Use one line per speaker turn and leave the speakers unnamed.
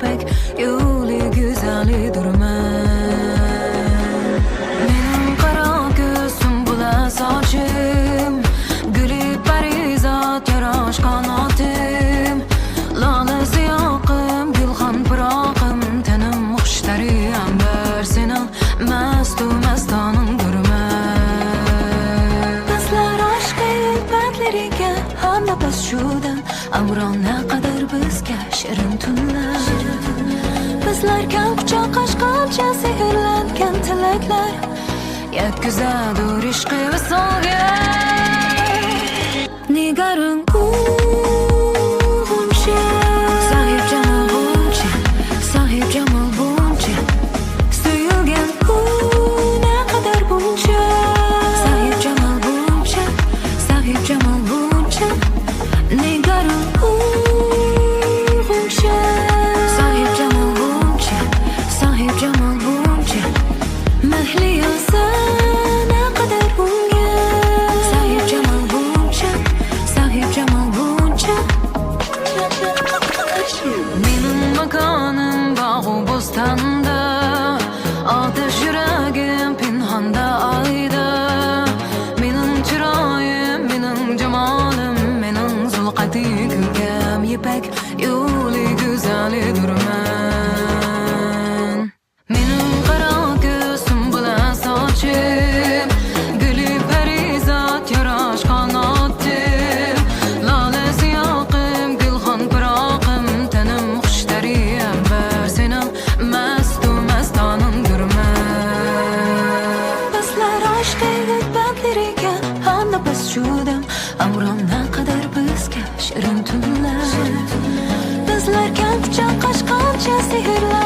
ipek yo'li güzelidurman. Mening qaro ko'zim bular sochim, guli parizat yarash qanotim, lola siyoqim, gulxan piroqim, tanim xushtari ambar sening mastu mastaningdurman. Bizlar aşkı ilpatlariga hamma biz shudan, amron naqadar bizga shirin tunlar. Bizlar kam quchoq qashqancha sehrlangan tilaklar, yetkazadi ishqi visolga. Nigarim buncha, sahib jamol buncha, sahib jamol buncha, suyulgan naqadar buncha, sahib jamol buncha, sahib jamol buncha. Nigarim buncha, sahib jamol buncha, sahib jamol buncha, mahliyosa naqadar bunga, sahib jamol buncha, sahib jamol buncha. Mening makonim bog'u bo'stonda, otash yuragim pinhonda oyda. Mening chiroyim, mening jamolim, mening zulqati kulgam ipak yo'li güzelidurman. Mening qaro ko'zim bular sochim, guli parizat yarash qanotim, lola siyoqim, gulxan piroqim, tanim xushtari ambar sening mastu mastaningdurman. Bizlar aşkı ilpatlariga hamma biz shudan, amron naqadar bizga shirin tunlar. Bizlar kam quchoq qashqancha sehrlar